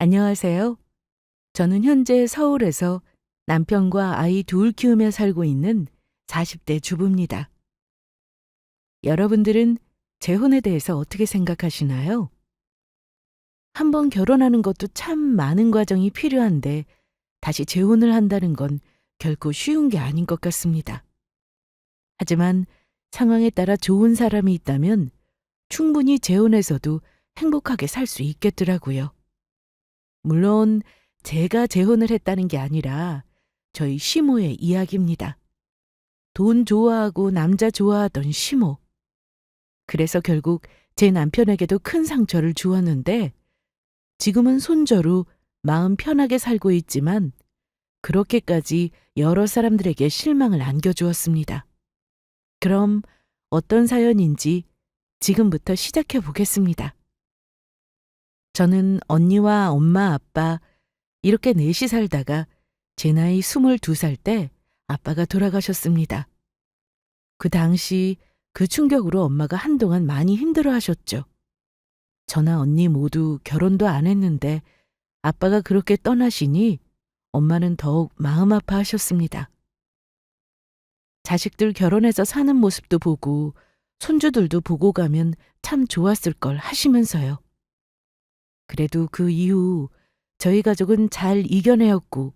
안녕하세요. 저는 현재 서울에서 남편과 아이 둘 키우며 살고 있는 40대 주부입니다. 여러분들은 재혼에 대해서 어떻게 생각하시나요? 한번 결혼하는 것도 참 많은 과정이 필요한데 다시 재혼을 한다는 건 결코 쉬운 게 아닌 것 같습니다. 하지만 상황에 따라 좋은 사람이 있다면 충분히 재혼해서도 행복하게 살 수 있겠더라고요. 물론 제가 재혼을 했다는 게 아니라 저희 시모의 이야기입니다. 돈 좋아하고 남자 좋아하던 시모. 그래서 결국 제 남편에게도 큰 상처를 주었는데 지금은 손자로 마음 편하게 살고 있지만 그렇게까지 여러 사람들에게 실망을 안겨주었습니다. 그럼 어떤 사연인지 지금부터 시작해 보겠습니다. 저는 언니와 엄마, 아빠 이렇게 넷이 살다가 제 나이 22살 때 아빠가 돌아가셨습니다. 그 당시 그 충격으로 엄마가 한동안 많이 힘들어 하셨죠. 저나 언니 모두 결혼도 안 했는데 아빠가 그렇게 떠나시니 엄마는 더욱 마음 아파하셨습니다. 자식들 결혼해서 사는 모습도 보고 손주들도 보고 가면 참 좋았을 걸 하시면서요. 그래도 그 이후 저희 가족은 잘 이겨내었고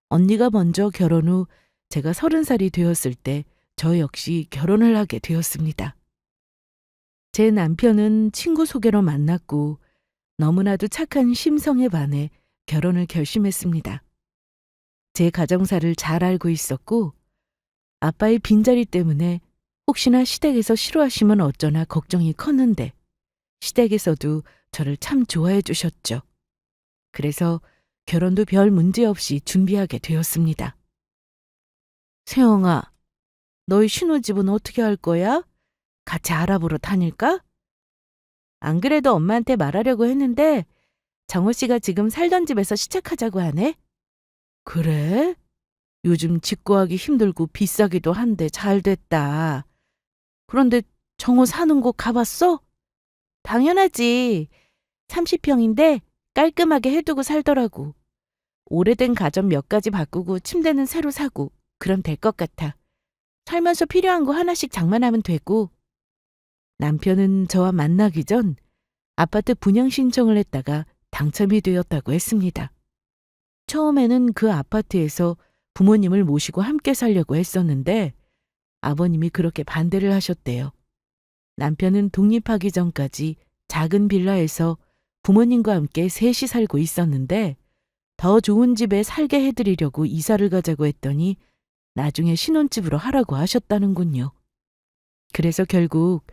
언니가 먼저 결혼 후 제가 30살이 되었을 때 저 역시 결혼을 하게 되었습니다. 제 남편은 친구 소개로 만났고 너무나도 착한 심성에 반해 결혼을 결심했습니다. 제 가정사를 잘 알고 있었고 아빠의 빈자리 때문에 혹시나 시댁에서 싫어하시면 어쩌나 걱정이 컸는데 시댁에서도 저를 참 좋아해 주셨죠. 그래서 결혼도 별 문제 없이 준비하게 되었습니다. 세영아, 너희 신혼집은 어떻게 할 거야? 같이 알아보러 다닐까? 안 그래도 엄마한테 말하려고 했는데 정호 씨가 지금 살던 집에서 시작하자고 하네. 그래? 요즘 집 구하기 힘들고 비싸기도 한데 잘 됐다. 그런데 정호 사는 곳 가봤어? 당연하지. 30평인데 깔끔하게 해두고 살더라고. 오래된 가전 몇 가지 바꾸고 침대는 새로 사고 그럼 될 것 같아. 살면서 필요한 거 하나씩 장만하면 되고. 남편은 저와 만나기 전 아파트 분양 신청을 했다가 당첨이 되었다고 했습니다. 처음에는 그 아파트에서 부모님을 모시고 함께 살려고 했었는데 아버님이 그렇게 반대를 하셨대요. 남편은 독립하기 전까지 작은 빌라에서 부모님과 함께 셋이 살고 있었는데 더 좋은 집에 살게 해드리려고 이사를 가자고 했더니 나중에 신혼집으로 하라고 하셨다는군요. 그래서 결국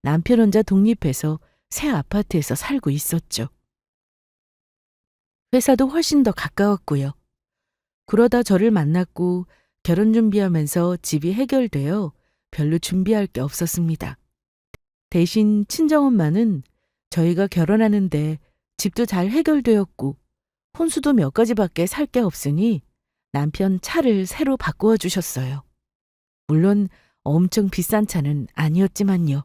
남편 혼자 독립해서 새 아파트에서 살고 있었죠. 회사도 훨씬 더 가까웠고요. 그러다 저를 만났고 결혼 준비하면서 집이 해결되어 별로 준비할 게 없었습니다. 대신 친정엄마는 저희가 결혼하는데 집도 잘 해결되었고 혼수도 몇 가지밖에 살 게 없으니 남편 차를 새로 바꾸어 주셨어요. 물론 엄청 비싼 차는 아니었지만요.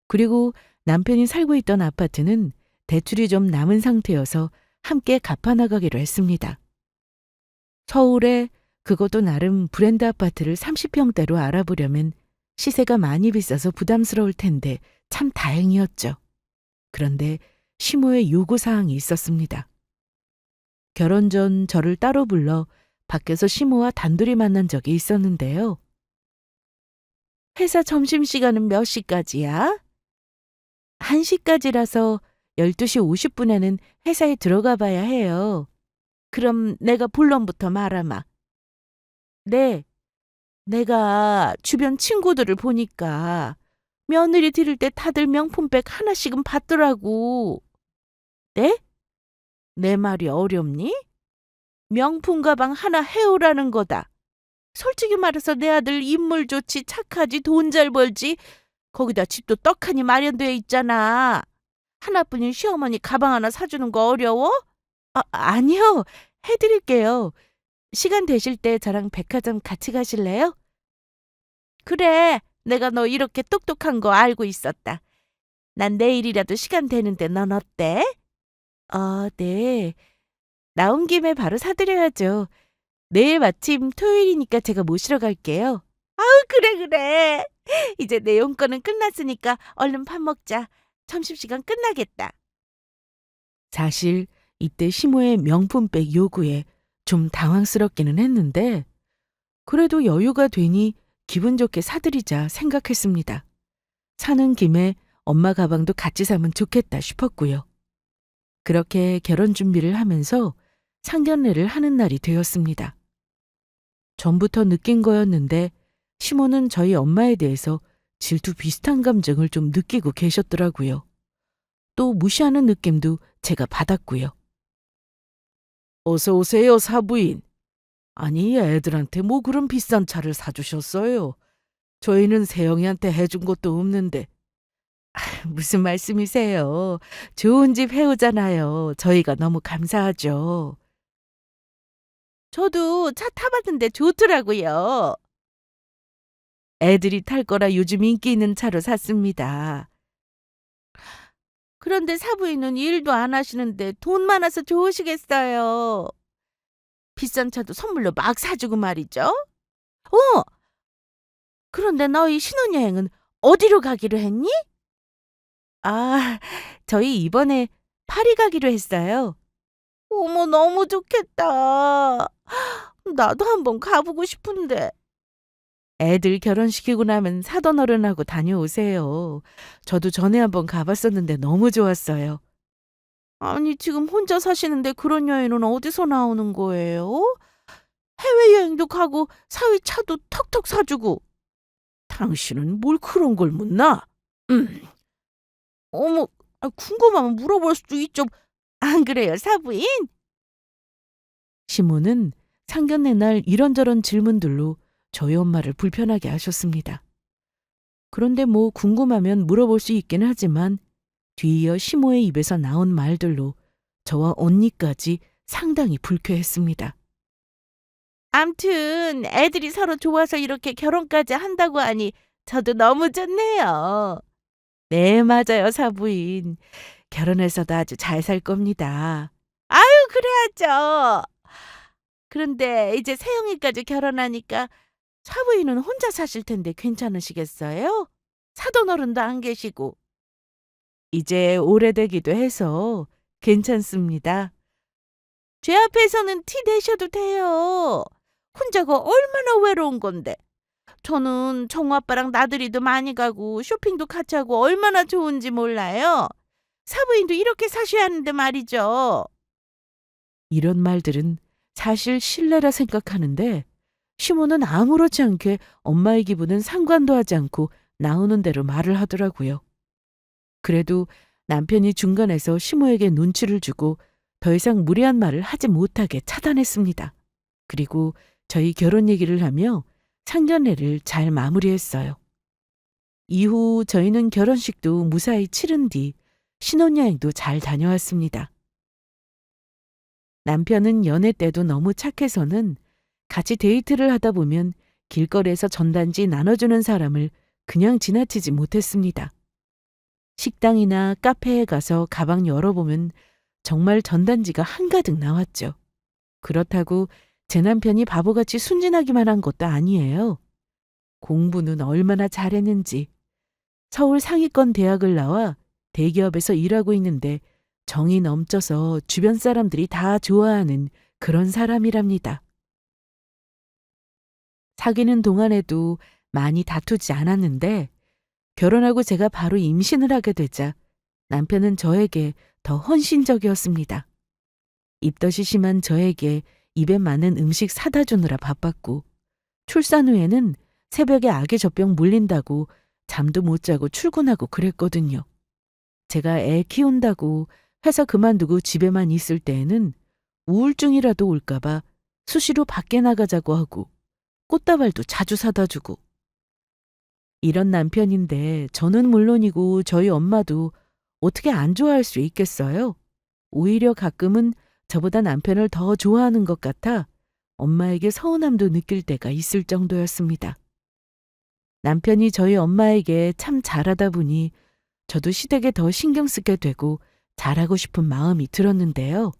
그리고 남편이 살고 있던 아파트는 대출이 좀 남은 상태여서 함께 갚아나가기로 했습니다. 서울에 그것도 나름 브랜드 아파트를 30평대로 알아보려면 시세가 많이 비싸서 부담스러울 텐데 참 다행이었죠. 그런데 시모의 요구사항이 있었습니다. 결혼 전 저를 따로 불러 밖에서 시모와 단둘이 만난 적이 있었는데요. 회사 점심시간은 몇 시까지야? 1시까지라서 12시 50분에는 회사에 들어가 봐야 해요. 그럼 내가 본론부터 말하마. 네, 내가 주변 친구들을 보니까 며느리 들일 때 다들 명품백 하나씩은 받더라고. 네? 내 말이 어렵니? 명품 가방 하나 해오라는 거다. 솔직히 말해서 내 아들 인물 좋지, 착하지, 돈 잘 벌지. 거기다 집도 떡하니 마련되어 있잖아. 하나뿐인 시어머니 가방 하나 사주는 거 어려워? 아니요. 해드릴게요. 시간 되실 때 저랑 백화점 같이 가실래요? 그래. 내가 너 이렇게 똑똑한 거 알고 있었다. 난 내일이라도 시간 되는데 넌 어때? 네. 나온 김에 바로 사드려야죠. 내일 마침 토요일이니까 제가 모시러 갈게요. 그래, 그래. 이제 내 용건은 끝났으니까 얼른 밥 먹자. 점심시간 끝나겠다. 사실 이때 시모의 명품백 요구에 좀 당황스럽기는 했는데 그래도 여유가 되니 기분 좋게 사드리자 생각했습니다. 사는 김에 엄마 가방도 같이 사면 좋겠다 싶었고요. 그렇게 결혼 준비를 하면서 상견례를 하는 날이 되었습니다. 전부터 느낀 거였는데 시모는 저희 엄마에 대해서 질투 비슷한 감정을 좀 느끼고 계셨더라고요. 또 무시하는 느낌도 제가 받았고요. 어서 오세요, 사부인. 아니, 애들한테 뭐 그런 비싼 차를 사주셨어요. 저희는 세영이한테 해준 것도 없는데. 무슨 말씀이세요? 좋은 집 해오잖아요. 저희가 너무 감사하죠. 저도 차 타봤는데 좋더라고요. 애들이 탈 거라 요즘 인기 있는 차로 샀습니다. 그런데 사부인은 일도 안 하시는데 돈 많아서 좋으시겠어요. 비싼 차도 선물로 막 사주고 말이죠. 어! 그런데 너희 신혼여행은 어디로 가기로 했니? 아, 저희 이번에 파리 가기로 했어요. 어머, 너무 좋겠다. 나도 한번 가보고 싶은데. 애들 결혼시키고 나면 사돈 어른하고 다녀오세요. 저도 전에 한번 가봤었는데 너무 좋았어요. 아니, 지금 혼자 사시는데 그런 여행은 어디서 나오는 거예요? 해외여행도 가고 사위 차도 턱턱 사주고. 당신은 뭘 그런 걸 묻나? 음. 어머, 궁금하면 물어볼 수도 있죠. 안 그래요, 사부인? 시모는 상견례 날 이런저런 질문들로 저희 엄마를 불편하게 하셨습니다. 그런데 뭐 궁금하면 물어볼 수 있긴 하지만 뒤이어 시모의 입에서 나온 말들로 저와 언니까지 상당히 불쾌했습니다. 암튼 애들이 서로 좋아서 이렇게 결혼까지 한다고 하니 저도 너무 좋네요. 네, 맞아요, 사부인. 결혼해서도 아주 잘 살 겁니다. 아유, 그래야죠. 그런데 이제 세영이까지 결혼하니까 사부인은 혼자 사실 텐데 괜찮으시겠어요? 사돈어른도 안 계시고. 이제 오래되기도 해서 괜찮습니다. 제 앞에서는 티 내셔도 돼요. 혼자가 얼마나 외로운 건데. 저는 정우 아빠랑 나들이도 많이 가고 쇼핑도 같이 하고 얼마나 좋은지 몰라요. 사부인도 이렇게 사셔야 하는데 말이죠. 이런 말들은 사실 신뢰라 생각하는데 시모는 아무렇지 않게 엄마의 기분은 상관도 하지 않고 나오는 대로 말을 하더라고요. 그래도 남편이 중간에서 시모에게 눈치를 주고 더 이상 무례한 말을 하지 못하게 차단했습니다. 그리고 저희 결혼 얘기를 하며 상견례를 잘 마무리했어요. 이후 저희는 결혼식도 무사히 치른 뒤 신혼여행도 잘 다녀왔습니다. 남편은 연애 때도 너무 착해서는 같이 데이트를 하다 보면 길거리에서 전단지 나눠주는 사람을 그냥 지나치지 못했습니다. 식당이나 카페에 가서 가방 열어보면 정말 전단지가 한가득 나왔죠. 그렇다고 제 남편이 바보같이 순진하기만 한 것도 아니에요. 공부는 얼마나 잘했는지. 서울 상위권 대학을 나와 대기업에서 일하고 있는데 정이 넘쳐서 주변 사람들이 다 좋아하는 그런 사람이랍니다. 사귀는 동안에도 많이 다투지 않았는데 결혼하고 제가 바로 임신을 하게 되자 남편은 저에게 더 헌신적이었습니다. 입덧이 심한 저에게 입에 맞는 음식 사다 주느라 바빴고 출산 후에는 새벽에 아기 젖병 물린다고 잠도 못 자고 출근하고 그랬거든요. 제가 애 키운다고 회사 그만두고 집에만 있을 때에는 우울증이라도 올까봐 수시로 밖에 나가자고 하고 꽃다발도 자주 사다 주고. 이런 남편인데 저는 물론이고 저희 엄마도 어떻게 안 좋아할 수 있겠어요? 오히려 가끔은 저보다 남편을 더 좋아하는 것 같아 엄마에게 서운함도 느낄 때가 있을 정도였습니다. 남편이 저희 엄마에게 참 잘하다 보니 저도 시댁에 더 신경 쓰게 되고 잘하고 싶은 마음이 들었는데요.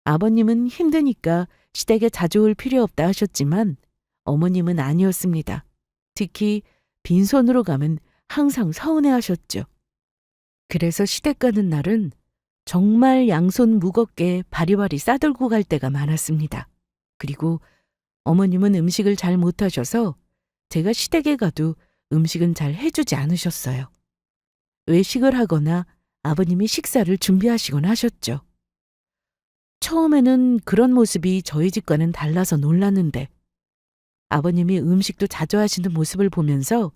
아버님은 힘드니까 시댁에 자주 올 필요 없다 하셨지만 어머님은 아니었습니다. 특히 빈손으로 가면 항상 서운해 하셨죠. 그래서 시댁 가는 날은 정말 양손 무겁게 바리바리 싸들고 갈 때가 많았습니다. 그리고 어머님은 음식을 잘 못하셔서 제가 시댁에 가도 음식은 잘 해주지 않으셨어요. 외식을 하거나 아버님이 식사를 준비하시곤 하셨죠. 처음에는 그런 모습이 저희 집과는 달라서 놀랐는데 아버님이 음식도 자주 하시는 모습을 보면서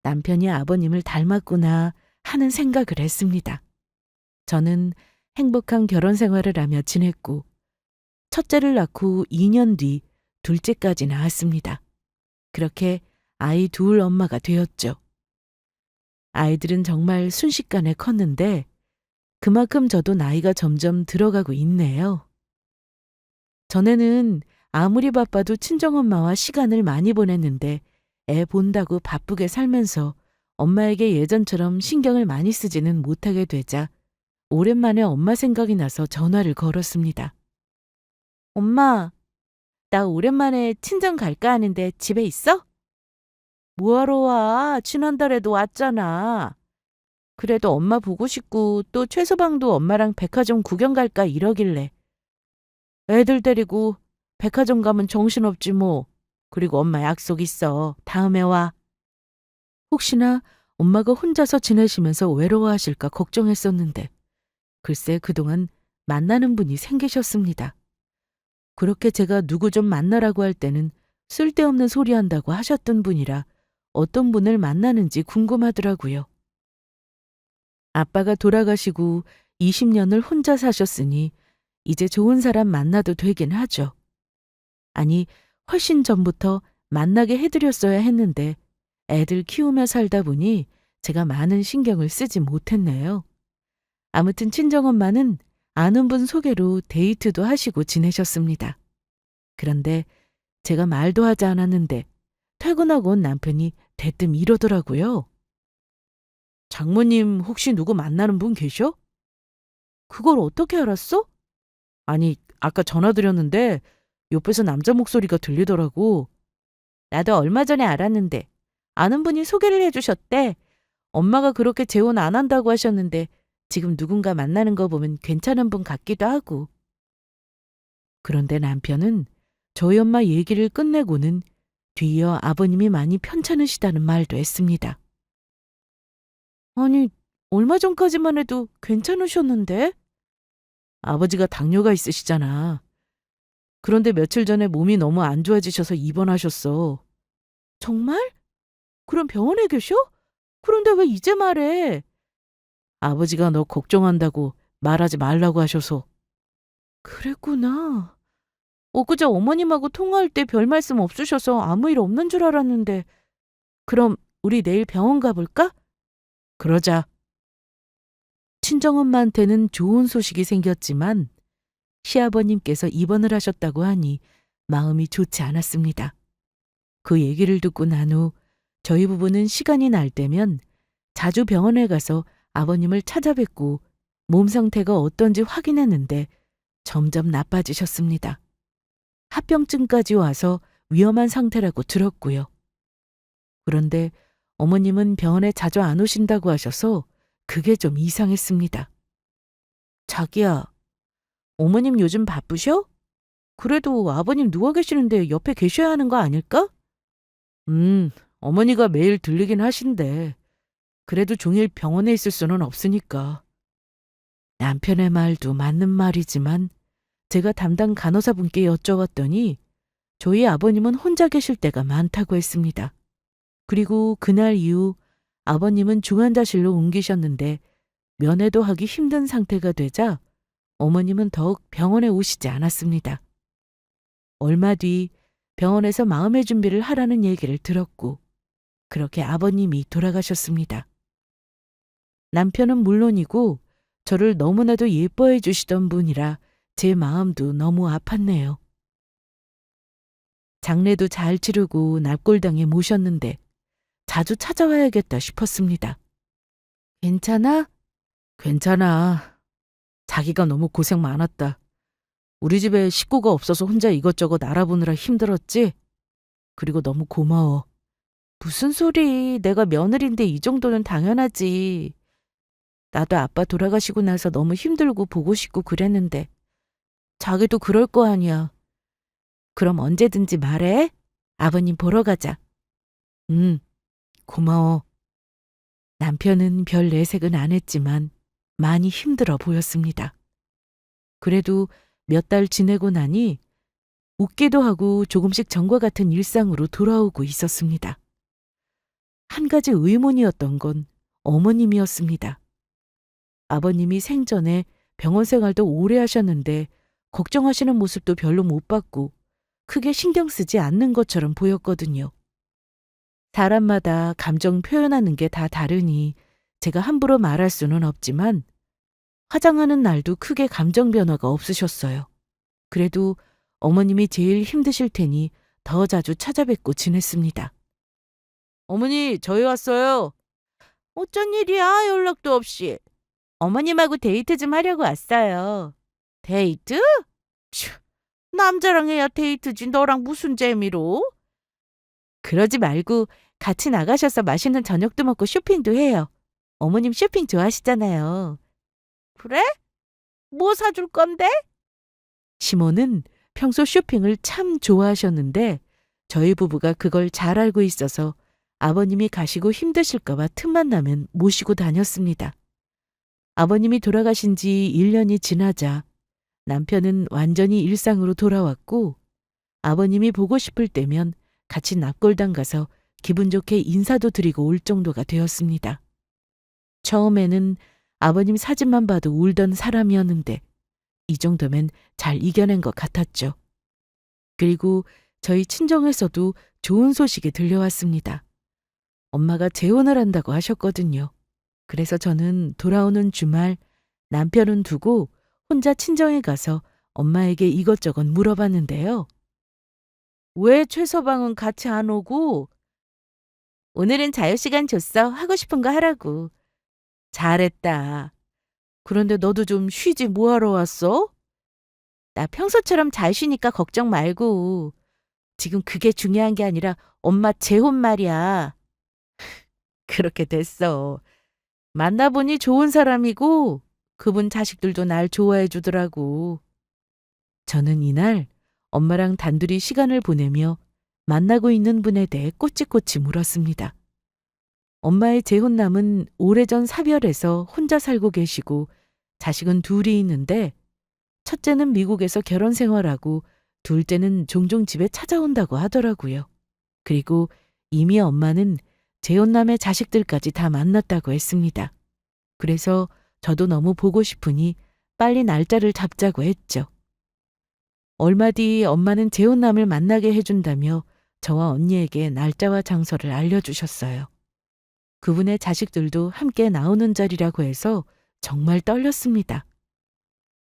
남편이 아버님을 닮았구나 하는 생각을 했습니다. 저는 행복한 결혼 생활을 하며 지냈고 첫째를 낳고 2년 뒤 둘째까지 낳았습니다. 그렇게 아이 둘 엄마가 되었죠. 아이들은 정말 순식간에 컸는데 그만큼 저도 나이가 점점 들어가고 있네요. 전에는 아무리 바빠도 친정엄마와 시간을 많이 보냈는데 애 본다고 바쁘게 살면서 엄마에게 예전처럼 신경을 많이 쓰지는 못하게 되자 오랜만에 엄마 생각이 나서 전화를 걸었습니다. 엄마, 나 오랜만에 친정 갈까 하는데 집에 있어? 뭐하러 와? 지난달에도 왔잖아. 그래도 엄마 보고 싶고 또 최소방도 엄마랑 백화점 구경 갈까 이러길래. 애들 데리고 백화점 가면 정신없지 뭐. 그리고 엄마 약속 있어. 다음에 와. 혹시나 엄마가 혼자서 지내시면서 외로워하실까 걱정했었는데 글쎄 그동안 만나는 분이 생기셨습니다. 그렇게 제가 누구 좀 만나라고 할 때는 쓸데없는 소리 한다고 하셨던 분이라 어떤 분을 만나는지 궁금하더라고요. 아빠가 돌아가시고 20년을 혼자 사셨으니 이제 좋은 사람 만나도 되긴 하죠. 아니, 훨씬 전부터 만나게 해드렸어야 했는데 애들 키우며 살다 보니 제가 많은 신경을 쓰지 못했네요. 아무튼 친정엄마는 아는 분 소개로 데이트도 하시고 지내셨습니다. 그런데 제가 말도 하지 않았는데 퇴근하고 온 남편이 대뜸 이러더라고요. 장모님 혹시 누구 만나는 분 계셔? 그걸 어떻게 알았어? 아니, 아까 전화 드렸는데 옆에서 남자 목소리가 들리더라고. 나도 얼마 전에 알았는데 아는 분이 소개를 해주셨대. 엄마가 그렇게 재혼 안 한다고 하셨는데 지금 누군가 만나는 거 보면 괜찮은 분 같기도 하고. 그런데 남편은 저희 엄마 얘기를 끝내고는 뒤이어 아버님이 많이 편찮으시다는 말도 했습니다. 아니, 얼마 전까지만 해도 괜찮으셨는데? 아버지가 당뇨가 있으시잖아. 그런데 며칠 전에 몸이 너무 안 좋아지셔서 입원하셨어. 정말? 그럼 병원에 계셔? 그런데 왜 이제 말해? 아버지가 너 걱정한다고 말하지 말라고 하셔서. 그랬구나. 엊그제 어머님하고 통화할 때 별 말씀 없으셔서 아무 일 없는 줄 알았는데. 그럼 우리 내일 병원 가볼까? 그러자. 친정엄마한테는 좋은 소식이 생겼지만 시아버님께서 입원을 하셨다고 하니 마음이 좋지 않았습니다. 그 얘기를 듣고 난 후 저희 부부는 시간이 날 때면 자주 병원에 가서 아버님을 찾아뵙고 몸 상태가 어떤지 확인했는데 점점 나빠지셨습니다. 합병증까지 와서 위험한 상태라고 들었고요. 그런데 어머님은 병원에 자주 안 오신다고 하셔서 그게 좀 이상했습니다. 자기야, 어머님 요즘 바쁘셔? 그래도 아버님 누워 계시는데 옆에 계셔야 하는 거 아닐까? 어머니가 매일 들리긴 하신대. 그래도 종일 병원에 있을 수는 없으니까. 남편의 말도 맞는 말이지만 제가 담당 간호사분께 여쭤봤더니 저희 아버님은 혼자 계실 때가 많다고 했습니다. 그리고 그날 이후 아버님은 중환자실로 옮기셨는데 면회도 하기 힘든 상태가 되자 어머님은 더욱 병원에 오시지 않았습니다. 얼마 뒤 병원에서 마음의 준비를 하라는 얘기를 들었고 그렇게 아버님이 돌아가셨습니다. 남편은 물론이고 저를 너무나도 예뻐해 주시던 분이라 제 마음도 너무 아팠네요. 장례도 잘 치르고 납골당에 모셨는데 자주 찾아와야겠다 싶었습니다. 괜찮아? 괜찮아. 자기가 너무 고생 많았다. 우리 집에 식구가 없어서 혼자 이것저것 알아보느라 힘들었지? 그리고 너무 고마워. 무슨 소리. 내가 며느리인데 이 정도는 당연하지. 나도 아빠 돌아가시고 나서 너무 힘들고 보고 싶고 그랬는데 자기도 그럴 거 아니야. 그럼 언제든지 말해. 아버님 보러 가자. 고마워. 남편은 별 내색은 안 했지만 많이 힘들어 보였습니다. 그래도 몇 달 지내고 나니 웃기도 하고 조금씩 전과 같은 일상으로 돌아오고 있었습니다. 한 가지 의문이었던 건 어머님이었습니다. 아버님이 생전에 병원 생활도 오래 하셨는데 걱정하시는 모습도 별로 못 봤고 크게 신경 쓰지 않는 것처럼 보였거든요. 사람마다 감정 표현하는 게 다 다르니 제가 함부로 말할 수는 없지만 화장하는 날도 크게 감정 변화가 없으셨어요. 그래도 어머님이 제일 힘드실 테니 더 자주 찾아뵙고 지냈습니다. 어머니, 저희 왔어요. 어쩐 일이야, 연락도 없이. 어머님하고 데이트 좀 하려고 왔어요. 데이트? 휴, 남자랑 해야 데이트지 너랑 무슨 재미로? 그러지 말고 같이 나가셔서 맛있는 저녁도 먹고 쇼핑도 해요. 어머님 쇼핑 좋아하시잖아요. 그래? 뭐 사줄 건데? 시모는 평소 쇼핑을 참 좋아하셨는데 저희 부부가 그걸 잘 알고 있어서 아버님이 가시고 힘드실까 봐 틈만 나면 모시고 다녔습니다. 아버님이 돌아가신 지 1년이 지나자 남편은 완전히 일상으로 돌아왔고 아버님이 보고 싶을 때면 같이 납골당 가서 기분 좋게 인사도 드리고 올 정도가 되었습니다. 처음에는 아버님 사진만 봐도 울던 사람이었는데 이 정도면 잘 이겨낸 것 같았죠. 그리고 저희 친정에서도 좋은 소식이 들려왔습니다. 엄마가 재혼을 한다고 하셨거든요. 그래서 저는 돌아오는 주말 남편은 두고 혼자 친정에 가서 엄마에게 이것저것 물어봤는데요. 왜 최서방은 같이 안 오고? 오늘은 자유시간 줬어. 하고 싶은 거 하라고. 잘했다. 그런데 너도 좀 쉬지 뭐하러 왔어? 나 평소처럼 잘 쉬니까 걱정 말고. 지금 그게 중요한 게 아니라 엄마 재혼 말이야. 그렇게 됐어. 만나보니 좋은 사람이고 그분 자식들도 날 좋아해 주더라고. 저는 이날 엄마랑 단둘이 시간을 보내며 만나고 있는 분에 대해 꼬치꼬치 물었습니다. 엄마의 재혼남은 오래전 사별해서 혼자 살고 계시고 자식은 둘이 있는데 첫째는 미국에서 결혼 생활하고 둘째는 종종 집에 찾아온다고 하더라고요. 그리고 이미 엄마는 재혼남의 자식들까지 다 만났다고 했습니다. 그래서 저도 너무 보고 싶으니 빨리 날짜를 잡자고 했죠. 얼마 뒤 엄마는 재혼남을 만나게 해준다며 저와 언니에게 날짜와 장소를 알려주셨어요. 그분의 자식들도 함께 나오는 자리라고 해서 정말 떨렸습니다.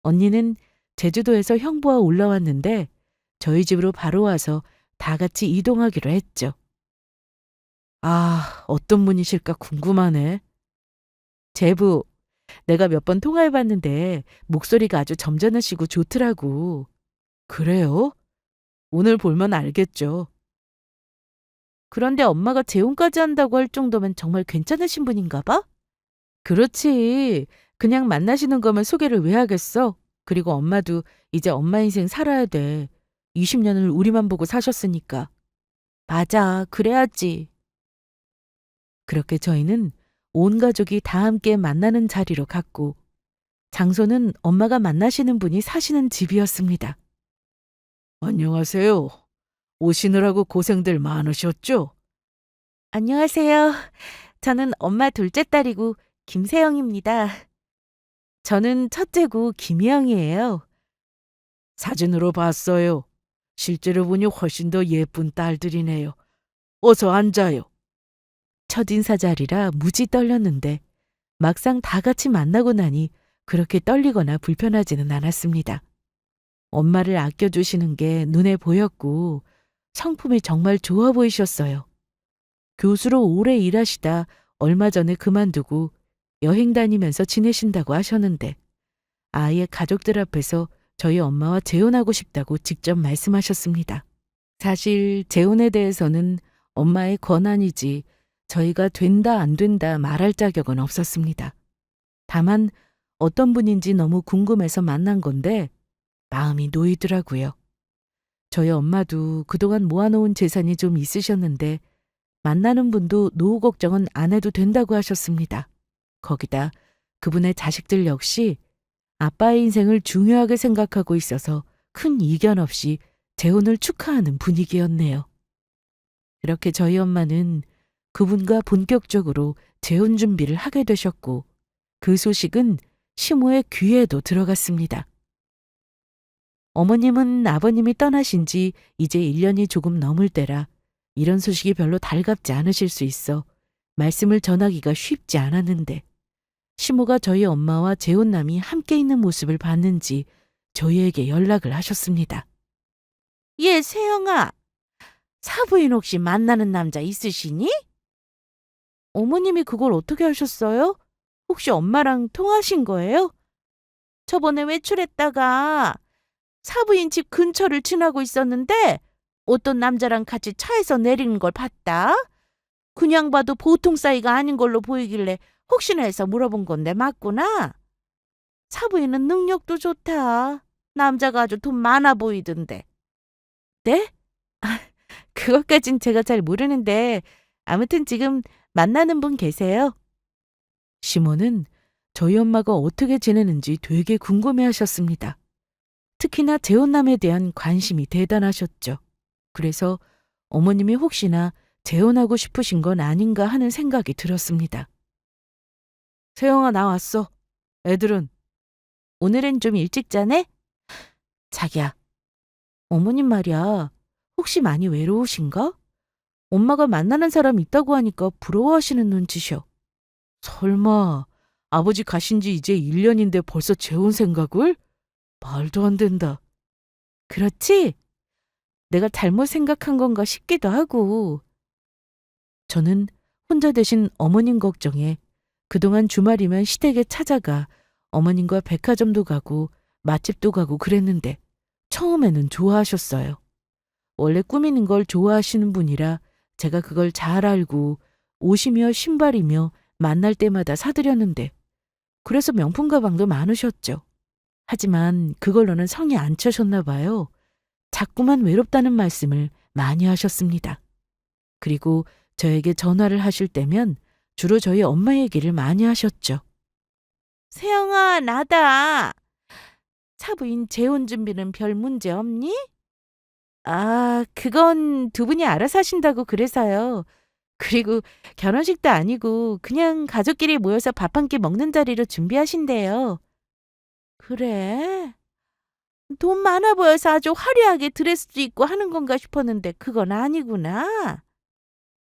언니는 제주도에서 형부와 올라왔는데 저희 집으로 바로 와서 다 같이 이동하기로 했죠. 아, 어떤 분이실까 궁금하네. 제부, 내가 몇 번 통화해봤는데 목소리가 아주 점잖으시고 좋더라고. 그래요? 오늘 볼면 알겠죠. 그런데 엄마가 재혼까지 한다고 할 정도면 정말 괜찮으신 분인가 봐? 그렇지. 그냥 만나시는 거면 소개를 왜 하겠어? 그리고 엄마도 이제 엄마 인생 살아야 돼. 20년을 우리만 보고 사셨으니까. 맞아, 그래야지. 그렇게 저희는 온 가족이 다 함께 만나는 자리로 갔고 장소는 엄마가 만나시는 분이 사시는 집이었습니다. 안녕하세요. 오시느라고 고생들 많으셨죠? 안녕하세요. 저는 엄마 둘째 딸이고 김세영입니다. 저는 첫째고 김혜영이에요. 사진으로 봤어요. 실제로 보니 훨씬 더 예쁜 딸들이네요. 어서 앉아요. 첫인사 자리라 무지 떨렸는데 막상 다 같이 만나고 나니 그렇게 떨리거나 불편하지는 않았습니다. 엄마를 아껴주시는 게 눈에 보였고 성품이 정말 좋아 보이셨어요. 교수로 오래 일하시다 얼마 전에 그만두고 여행 다니면서 지내신다고 하셨는데 아이의 가족들 앞에서 저희 엄마와 재혼하고 싶다고 직접 말씀하셨습니다. 사실 재혼에 대해서는 엄마의 권한이지 저희가 된다 안 된다 말할 자격은 없었습니다. 다만 어떤 분인지 너무 궁금해서 만난 건데 마음이 놓이더라고요. 저희 엄마도 그동안 모아놓은 재산이 좀 있으셨는데 만나는 분도 노후 걱정은 안 해도 된다고 하셨습니다. 거기다 그분의 자식들 역시 아빠의 인생을 중요하게 생각하고 있어서 큰 이견 없이 재혼을 축하하는 분위기였네요. 이렇게 저희 엄마는 그분과 본격적으로 재혼 준비를 하게 되셨고 그 소식은 시모의 귀에도 들어갔습니다. 어머님은 아버님이 떠나신 지 이제 1년이 조금 넘을 때라 이런 소식이 별로 달갑지 않으실 수 있어 말씀을 전하기가 쉽지 않았는데 시모가 저희 엄마와 재혼남이 함께 있는 모습을 봤는지 저희에게 연락을 하셨습니다. 예, 세영아. 사부인 혹시 만나는 남자 있으시니? 어머님이 그걸 어떻게 하셨어요? 혹시 엄마랑 통하신 거예요? 저번에 외출했다가 사부인 집 근처를 지나고 있었는데 어떤 남자랑 같이 차에서 내리는 걸 봤다. 그냥 봐도 보통 사이가 아닌 걸로 보이길래 혹시나 해서 물어본 건데 맞구나. 사부인은 능력도 좋다. 남자가 아주 돈 많아 보이던데. 네? 아, 그것까진 제가 잘 모르는데 아무튼 지금 만나는 분 계세요? 시모는 저희 엄마가 어떻게 지내는지 되게 궁금해하셨습니다. 특히나 재혼남에 대한 관심이 대단하셨죠. 그래서 어머님이 혹시나 재혼하고 싶으신 건 아닌가 하는 생각이 들었습니다. 세영아, 나 왔어. 애들은? 오늘은 좀 일찍 자네? 자기야, 어머님 말이야. 혹시 많이 외로우신가? 엄마가 만나는 사람 있다고 하니까 부러워하시는 눈치셔. 설마 아버지 가신 지 이제 1년인데 벌써 재혼 생각을? 말도 안 된다. 그렇지? 내가 잘못 생각한 건가 싶기도 하고. 저는 혼자 되신 어머님 걱정에 그동안 주말이면 시댁에 찾아가 어머님과 백화점도 가고 맛집도 가고 그랬는데 처음에는 좋아하셨어요. 원래 꾸미는 걸 좋아하시는 분이라 제가 그걸 잘 알고 옷이며 신발이며 만날 때마다 사드렸는데 그래서 명품 가방도 많으셨죠. 하지만 그걸로는 성이 안 차셨나 봐요. 자꾸만 외롭다는 말씀을 많이 하셨습니다. 그리고 저에게 전화를 하실 때면 주로 저희 엄마 얘기를 많이 하셨죠. 세영아, 나다. 사부인 재혼 준비는 별 문제 없니? 아, 그건 두 분이 알아서 하신다고 그래서요. 그리고 결혼식도 아니고 그냥 가족끼리 모여서 밥 한 끼 먹는 자리로 준비하신대요. 그래? 돈 많아 보여서 아주 화려하게 드레스도 입고 하는 건가 싶었는데 그건 아니구나.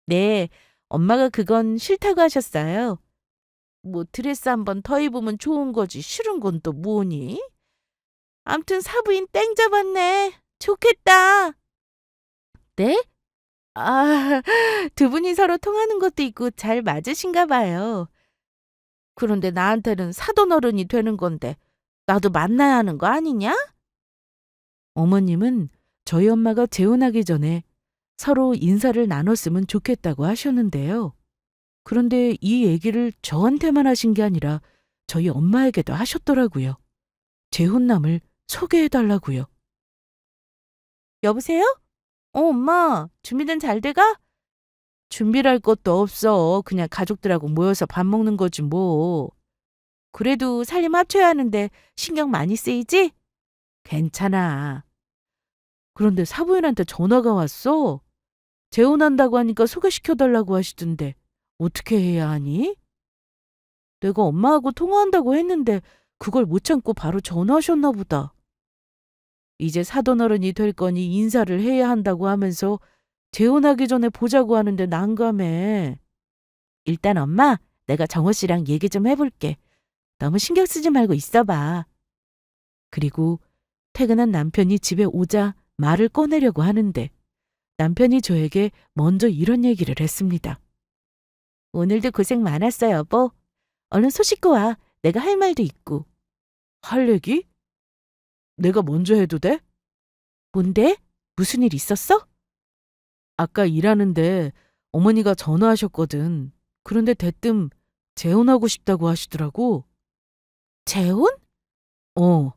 네, 엄마가 그건 싫다고 하셨어요. 뭐 드레스 한 번 더 입으면 좋은 거지 싫은 건 또 뭐니? 암튼 사부인 땡 잡았네. 좋겠다. 네? 아, 두 분이 서로 통하는 것도 있고 잘 맞으신가 봐요. 그런데 나한테는 사돈 어른이 되는 건데 나도 만나야 하는 거 아니냐? 어머님은 저희 엄마가 재혼하기 전에 서로 인사를 나눴으면 좋겠다고 하셨는데요. 그런데 이 얘기를 저한테만 하신 게 아니라 저희 엄마에게도 하셨더라고요. 재혼남을 소개해달라고요. 여보세요? 엄마, 준비는 잘 돼가? 준비할 것도 없어. 그냥 가족들하고 모여서 밥 먹는 거지 뭐. 그래도 살림 합쳐야 하는데 신경 많이 쓰이지? 괜찮아. 그런데 사부인한테 전화가 왔어. 재혼한다고 하니까 소개시켜달라고 하시던데 어떻게 해야 하니? 내가 엄마하고 통화한다고 했는데 그걸 못 참고 바로 전화하셨나 보다. 이제 사돈어른이 될 거니 인사를 해야 한다고 하면서 재혼하기 전에 보자고 하는데 난감해. 일단 엄마, 내가 정호 씨랑 얘기 좀 해볼게. 너무 신경 쓰지 말고 있어봐. 그리고 퇴근한 남편이 집에 오자 말을 꺼내려고 하는데 남편이 저에게 먼저 이런 얘기를 했습니다. 오늘도 고생 많았어, 여보. 얼른 소 씻고 와. 내가 할 말도 있고. 할 얘기? 내가 먼저 해도 돼? 뭔데? 무슨 일 있었어? 아까 일하는데 어머니가 전화하셨거든. 그런데 대뜸 재혼하고 싶다고 하시더라고. 재혼? 어.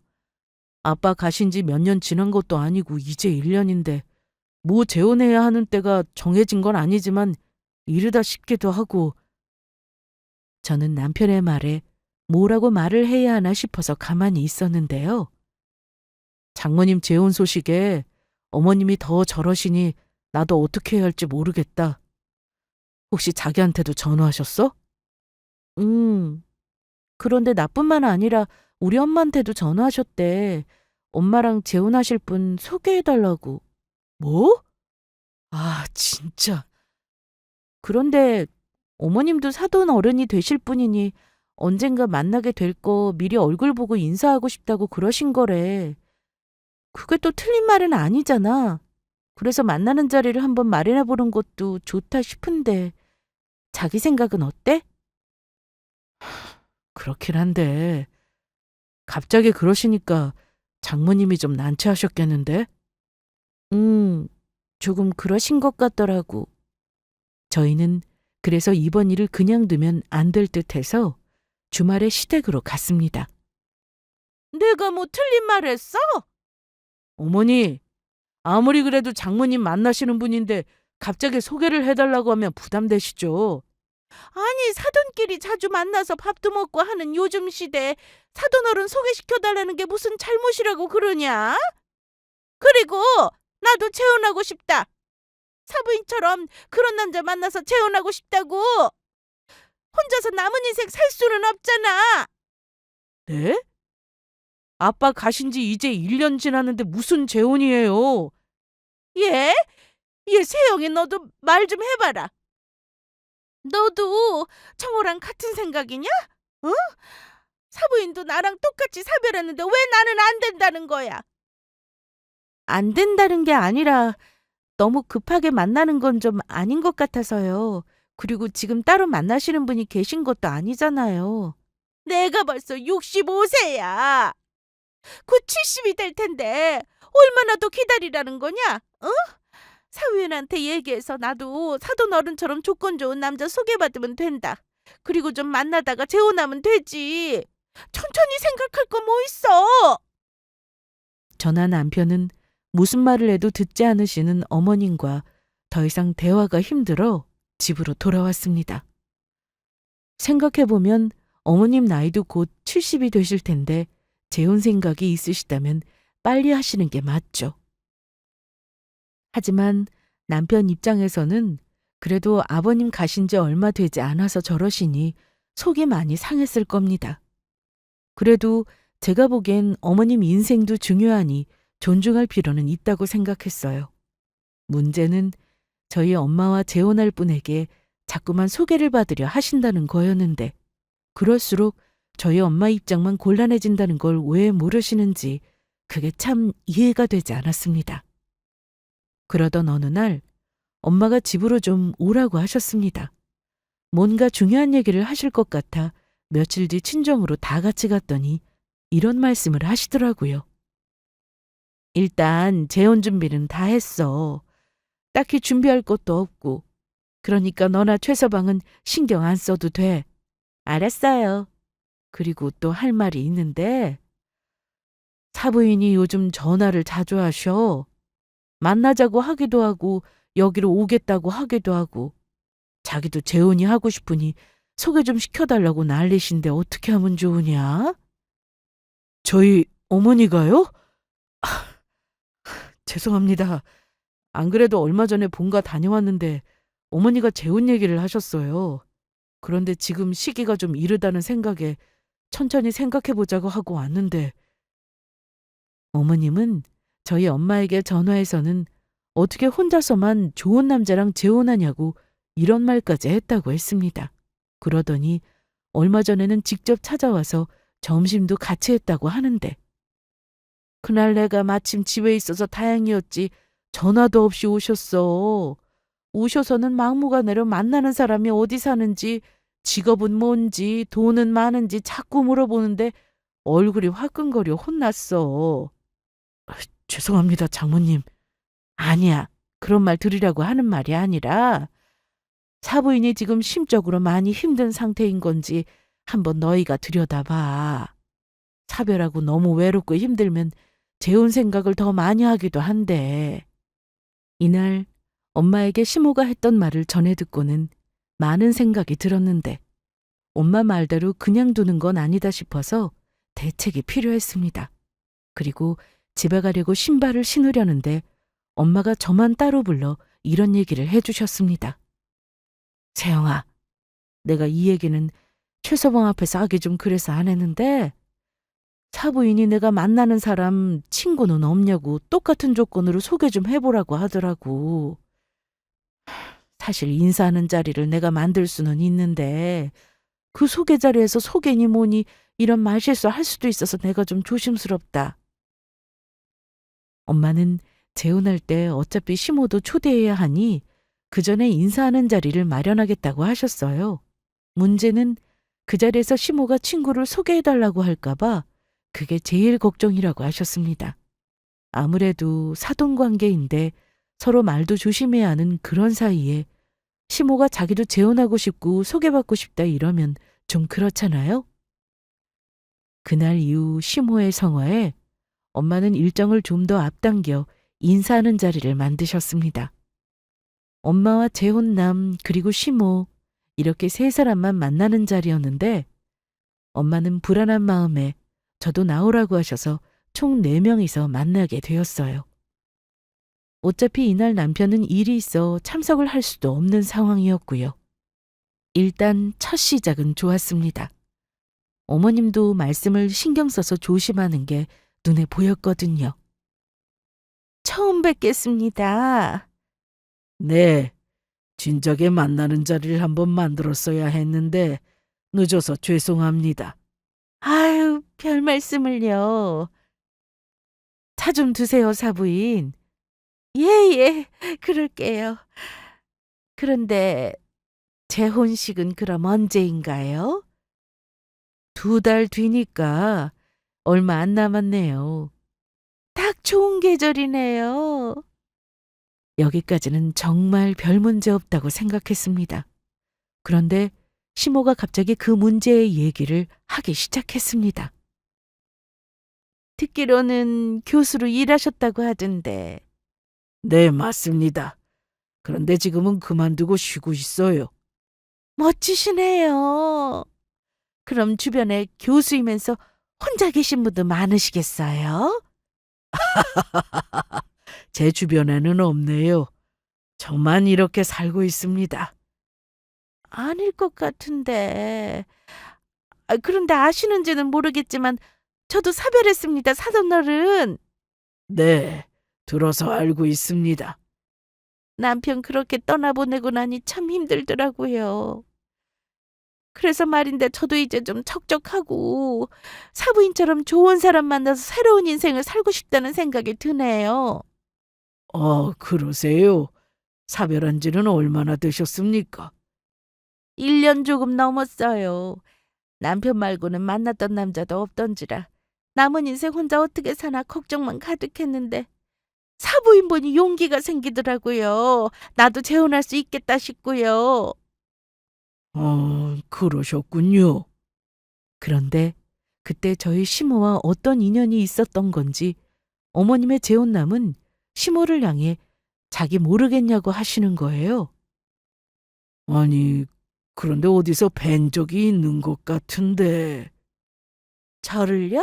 아빠 가신 지 몇 년 지난 것도 아니고 이제 1년인데 뭐 재혼해야 하는 때가 정해진 건 아니지만 이르다 싶기도 하고. 저는 남편의 말에 뭐라고 말을 해야 하나 싶어서 가만히 있었는데요. 장모님 재혼 소식에 어머님이 더 저러시니 나도 어떻게 해야 할지 모르겠다. 혹시 자기한테도 전화하셨어? 음, 그런데 나뿐만 아니라 우리 엄마한테도 전화하셨대. 엄마랑 재혼하실 분 소개해달라고. 뭐? 아, 진짜. 그런데 어머님도 사돈 어른이 되실 분이니 언젠가 만나게 될 거 미리 얼굴 보고 인사하고 싶다고 그러신 거래. 그게 또 틀린 말은 아니잖아. 그래서 만나는 자리를 한번 마련해 보는 것도 좋다 싶은데 자기 생각은 어때? 그렇긴 한데 갑자기 그러시니까 장모님이 좀 난처하셨겠는데? 음, 조금 그러신 것 같더라고. 저희는 그래서 이번 일을 그냥 두면 안 될 듯해서 주말에 시댁으로 갔습니다. 내가 뭐 틀린 말 했어? 어머니, 아무리 그래도 장모님 만나시는 분인데 갑자기 소개를 해달라고 하면 부담되시죠? 아니, 사돈끼리 자주 만나서 밥도 먹고 하는 요즘 시대에 사돈어른 소개시켜달라는 게 무슨 잘못이라고 그러냐? 그리고 나도 재혼하고 싶다. 사부인처럼 그런 남자 만나서 재혼하고 싶다고. 혼자서 남은 인생 살 수는 없잖아. 네? 아빠 가신 지 이제 1년 지났는데 무슨 재혼이에요? 예? 세영이 너도 말 좀 해봐라. 너도 청호랑 같은 생각이냐? 어? 사부인도 나랑 똑같이 사별했는데 왜 나는 안 된다는 거야? 안 된다는 게 아니라 너무 급하게 만나는 건 좀 아닌 것 같아서요. 그리고 지금 따로 만나시는 분이 계신 것도 아니잖아요. 내가 벌써 65세야. 곧 70이 될 텐데 얼마나 더 기다리라는 거냐? 어? 사위원한테 얘기해서 나도 사돈 어른처럼 조건 좋은 남자 소개받으면 된다. 그리고 좀 만나다가 재혼하면 되지. 천천히 생각할 거 뭐 있어? 저나 남편은 무슨 말을 해도 듣지 않으시는 어머님과 더 이상 대화가 힘들어 집으로 돌아왔습니다. 생각해보면 어머님 나이도 곧 70이 되실 텐데 재혼 생각이 있으시다면 빨리 하시는 게 맞죠. 하지만 남편 입장에서는 그래도 아버님 가신 지 얼마 되지 않아서 저러시니 속이 많이 상했을 겁니다. 그래도 제가 보기엔 어머님 인생도 중요하니 존중할 필요는 있다고 생각했어요. 문제는 저희 엄마와 재혼할 분에게 자꾸만 소개를 받으려 하신다는 거였는데 그럴수록 저희 엄마 입장만 곤란해진다는 걸 왜 모르시는지 그게 참 이해가 되지 않았습니다. 그러던 어느 날 엄마가 집으로 좀 오라고 하셨습니다. 뭔가 중요한 얘기를 하실 것 같아 며칠 뒤 친정으로 다 같이 갔더니 이런 말씀을 하시더라고요. 일단 재혼 준비는 다 했어. 딱히 준비할 것도 없고. 그러니까 너나 최서방은 신경 안 써도 돼. 알았어요. 그리고 또 할 말이 있는데 사부인이 요즘 전화를 자주 하셔. 만나자고 하기도 하고 여기로 오겠다고 하기도 하고 자기도 재혼이 하고 싶으니 소개 좀 시켜달라고 난리신데 어떻게 하면 좋으냐? 저희 어머니가요? 죄송합니다. 안 그래도 얼마 전에 본가 다녀왔는데 어머니가 재혼 얘기를 하셨어요. 그런데 지금 시기가 좀 이르다는 생각에 천천히 생각해보자고 하고 왔는데 어머님은 저희 엄마에게 전화해서는 어떻게 혼자서만 좋은 남자랑 재혼하냐고 이런 말까지 했다고 했습니다. 그러더니 얼마 전에는 직접 찾아와서 점심도 같이 했다고 하는데 그날 내가 마침 집에 있어서 다행이었지 전화도 없이 오셨어. 오셔서는 막무가내로 만나는 사람이 어디 사는지 직업은 뭔지 돈은 많은지 자꾸 물어보는데 얼굴이 화끈거려 혼났어. 죄송합니다, 장모님. 아니야. 그런 말 들으려고 하는 말이 아니라 사부인이 지금 심적으로 많이 힘든 상태인 건지 한번 너희가 들여다봐. 사별하고 너무 외롭고 힘들면 재혼 생각을 더 많이 하기도 한대. 이날 엄마에게 시모가 했던 말을 전해 듣고는 많은 생각이 들었는데 엄마 말대로 그냥 두는 건 아니다 싶어서 대책이 필요했습니다. 그리고 집에 가려고 신발을 신으려는데 엄마가 저만 따로 불러 이런 얘기를 해주셨습니다. 세영아, 내가 이 얘기는 최서방 앞에서 하기 좀 그래서 안 했는데 사부인이 내가 만나는 사람 친구는 없냐고 똑같은 조건으로 소개 좀 해보라고 하더라고. 사실 인사하는 자리를 내가 만들 수는 있는데 그 소개 자리에서 소개니 뭐니 이런 말실수 할 수도 있어서 내가 좀 조심스럽다. 엄마는 재혼할 때 어차피 시모도 초대해야 하니 그 전에 인사하는 자리를 마련하겠다고 하셨어요. 문제는 그 자리에서 시모가 친구를 소개해달라고 할까봐 그게 제일 걱정이라고 하셨습니다. 아무래도 사돈관계인데 서로 말도 조심해야 하는 그런 사이에 시모가 자기도 재혼하고 싶고 소개받고 싶다 이러면 좀 그렇잖아요? 그날 이후 시모의 성화에 엄마는 일정을 좀 더 앞당겨 인사하는 자리를 만드셨습니다. 엄마와 재혼남 그리고 시모 이렇게 세 사람만 만나는 자리였는데 엄마는 불안한 마음에 저도 나오라고 하셔서 총 4명이서 만나게 되었어요. 어차피 이날 남편은 일이 있어 참석을 할 수도 없는 상황이었고요. 일단 첫 시작은 좋았습니다. 어머님도 말씀을 신경 써서 조심하는 게 눈에 보였거든요. 처음 뵙겠습니다. 네, 진작에 만나는 자리를 한번 만들었어야 했는데 늦어서 죄송합니다. 아유, 별 말씀을요. 차 좀 드세요, 사부인. 예, 그럴게요. 그런데 재혼식은 그럼 언제인가요? 2달 뒤니까 얼마 안 남았네요. 딱 좋은 계절이네요. 여기까지는 정말 별 문제 없다고 생각했습니다. 그런데 시모가 갑자기 그 문제의 얘기를 하기 시작했습니다. 듣기로는 교수로 일하셨다고 하던데. 네, 맞습니다. 그런데 지금은 그만두고 쉬고 있어요. 멋지시네요. 그럼 주변에 교수이면서 혼자 계신 분도 많으시겠어요? 제 주변에는 없네요. 저만 이렇게 살고 있습니다. 아닐 것 같은데. 그런데 아시는지는 모르겠지만 저도 사별했습니다, 사돈어른. 네, 들어서 알고 있습니다. 남편 그렇게 떠나보내고 나니 참 힘들더라고요. 그래서 말인데 저도 이제 좀 척척하고 사부인처럼 좋은 사람 만나서 새로운 인생을 살고 싶다는 생각이 드네요. 그러세요? 사별한 지는 얼마나 되셨습니까? 1년 조금 넘었어요. 남편 말고는 만났던 남자도 없던지라 남은 인생 혼자 어떻게 사나 걱정만 가득했는데 사부인 보니 용기가 생기더라고요. 나도 재혼할 수 있겠다 싶고요. 그러셨군요. 그런데 그때 저희 시모와 어떤 인연이 있었던 건지 어머님의 재혼남은 시모를 향해 자기 모르겠냐고 하시는 거예요. 아니, 그런데 어디서 뵌 적이 있는 것 같은데. 저를요?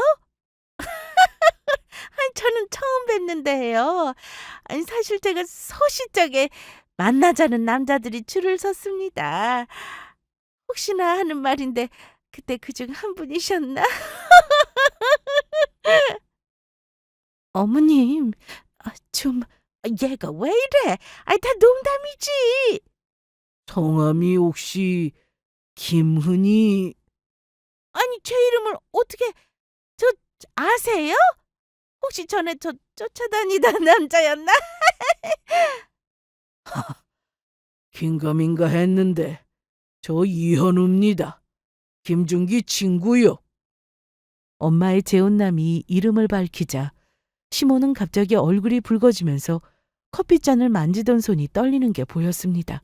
아니, 저는 처음 뵀는데요. 아니, 사실 제가 소시적에 만나자는 남자들이 줄을 섰습니다. 혹시나 하는 말인데 그때 그중 한 분이셨나? 어머님, 좀 얘가 왜 이래? 아이, 다 농담이지. 성함이 혹시 김흔희? 아니, 제 이름을 어떻게 저 아세요? 혹시 전에 저 쫓아다니던 남자였나? 긴가민가 했는데 저 이현우입니다. 김준기 친구요. 엄마의 재혼남이 이름을 밝히자 시몬은 갑자기 얼굴이 붉어지면서 커피잔을 만지던 손이 떨리는 게 보였습니다.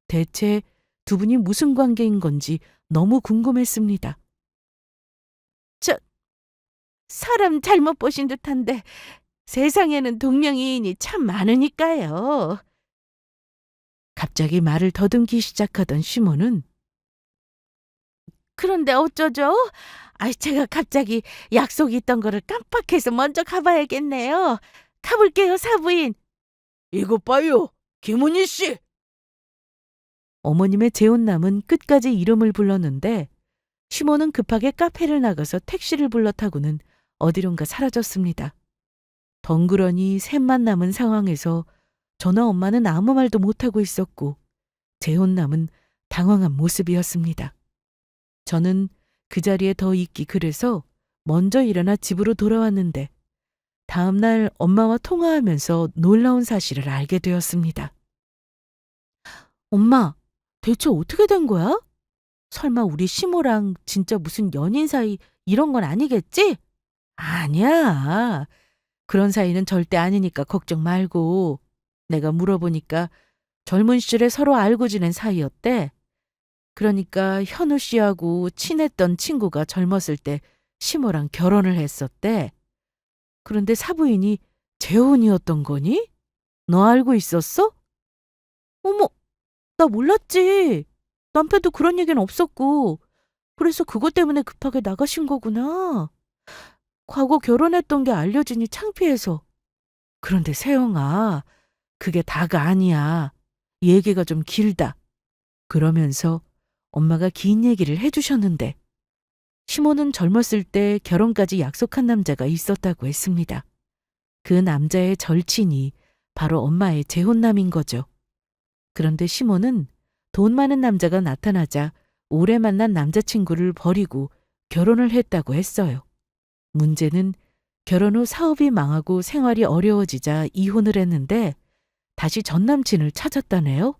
대체 두 분이 무슨 관계인 건지 너무 궁금했습니다. 저 사람 잘못 보신 듯한데 세상에는 동명이인이 참 많으니까요. 갑자기 말을 더듬기 시작하던 시몬은 그런데 어쩌죠? 제가 갑자기 약속이 있던 거를 깜빡해서 먼저 가봐야겠네요. 가볼게요, 사부인. 이것 봐요, 김은희 씨. 어머님의 재혼남은 끝까지 이름을 불렀는데 시몬은 급하게 카페를 나가서 택시를 불러 타고는 어디론가 사라졌습니다. 덩그러니 셋만 남은 상황에서 저나 엄마는 아무 말도 못하고 있었고 재혼남은 당황한 모습이었습니다. 저는 그 자리에 더 있기 그래서 먼저 일어나 집으로 돌아왔는데 다음 날 엄마와 통화하면서 놀라운 사실을 알게 되었습니다. 엄마, 대체 어떻게 된 거야? 설마 우리 시모랑 진짜 무슨 연인 사이 이런 건 아니겠지? 아니야. 그런 사이는 절대 아니니까 걱정 말고. 내가 물어보니까 젊은 시절에 서로 알고 지낸 사이였대. 그러니까 현우 씨하고 친했던 친구가 젊었을 때 시모랑 결혼을 했었대. 그런데 사부인이 재혼이었던 거니? 너 알고 있었어? 어머, 나 몰랐지. 남편도 그런 얘기는 없었고. 그래서 그것 때문에 급하게 나가신 거구나. 과거 결혼했던 게 알려지니 창피해서. 그런데 세영아, 그게 다가 아니야. 얘기가 좀 길다. 그러면서 엄마가 긴 얘기를 해주셨는데 시모는 젊었을 때 결혼까지 약속한 남자가 있었다고 했습니다. 그 남자의 절친이 바로 엄마의 재혼남인 거죠. 그런데 시모는 돈 많은 남자가 나타나자 오래 만난 남자친구를 버리고 결혼을 했다고 했어요. 문제는 결혼 후 사업이 망하고 생활이 어려워지자 이혼을 했는데 다시 전 남친을 찾았다네요.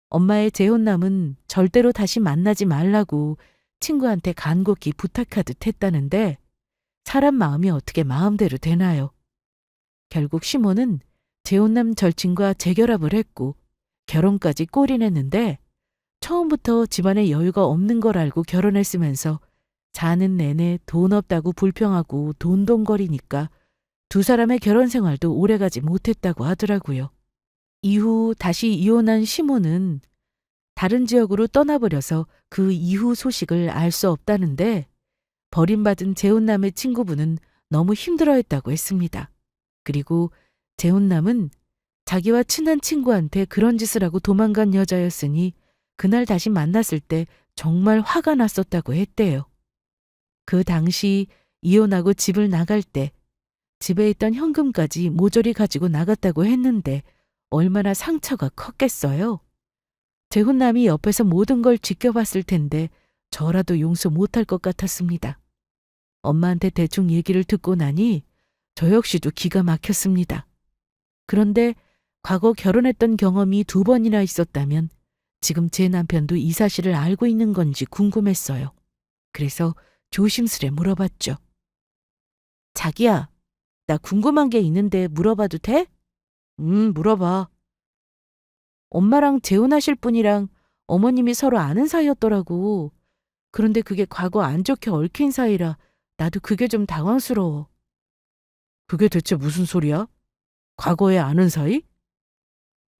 엄마의 재혼남은 절대로 다시 만나지 말라고 친구한테 간곡히 부탁하듯 했다는데 사람 마음이 어떻게 마음대로 되나요? 결국 시모는 재혼남 절친과 재결합을 했고 결혼까지 골인했는데 처음부터 집안에 여유가 없는 걸 알고 결혼했으면서 사는 내내 돈 없다고 불평하고 돈돈거리니까 두 사람의 결혼 생활도 오래가지 못했다고 하더라고요. 이후 다시 이혼한 시모는 다른 지역으로 떠나버려서 그 이후 소식을 알 수 없다는데 버림받은 재혼남의 친구분은 너무 힘들어했다고 했습니다. 그리고 재혼남은 자기와 친한 친구한테 그런 짓을 하고 도망간 여자였으니 그날 다시 만났을 때 정말 화가 났었다고 했대요. 그 당시 이혼하고 집을 나갈 때 집에 있던 현금까지 모조리 가지고 나갔다고 했는데 얼마나 상처가 컸겠어요. 재혼남이 옆에서 모든 걸 지켜봤을 텐데 저라도 용서 못할 것 같았습니다. 엄마한테 대충 얘기를 듣고 나니 저 역시도 기가 막혔습니다. 그런데 과거 결혼했던 경험이 2번이나 있었다면 지금 제 남편도 이 사실을 알고 있는 건지 궁금했어요. 그래서 조심스레 물어봤죠. 자기야, 나 궁금한 게 있는데 물어봐도 돼? 물어봐. 엄마랑 재혼하실 분이랑 어머님이 서로 아는 사이였더라고. 그런데 그게 과거 안 좋게 얽힌 사이라 나도 그게 좀 당황스러워. 그게 대체 무슨 소리야? 과거에 아는 사이?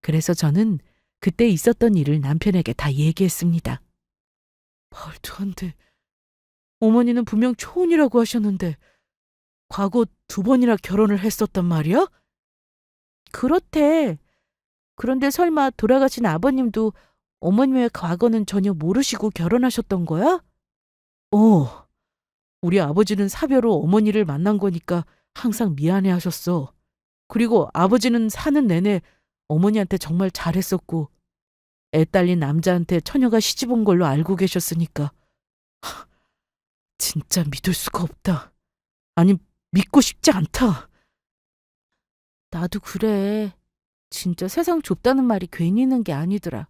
그래서 저는 그때 있었던 일을 남편에게 다 얘기했습니다. 말도 안 돼. 어머니는 분명 초혼이라고 하셨는데 과거 2번이나 결혼을 했었단 말이야? 그렇대. 그런데 설마 돌아가신 아버님도 어머님의 과거는 전혀 모르시고 결혼하셨던 거야? 어. 우리 아버지는 사별 후 어머니를 만난 거니까 항상 미안해 하셨어. 그리고 아버지는 사는 내내 어머니한테 정말 잘했었고 애 딸린 남자한테 처녀가 시집 온 걸로 알고 계셨으니까. 진짜 믿을 수가 없다. 아니, 믿고 싶지 않다. 나도 그래. 진짜 세상 좁다는 말이 괜히 있는 게 아니더라.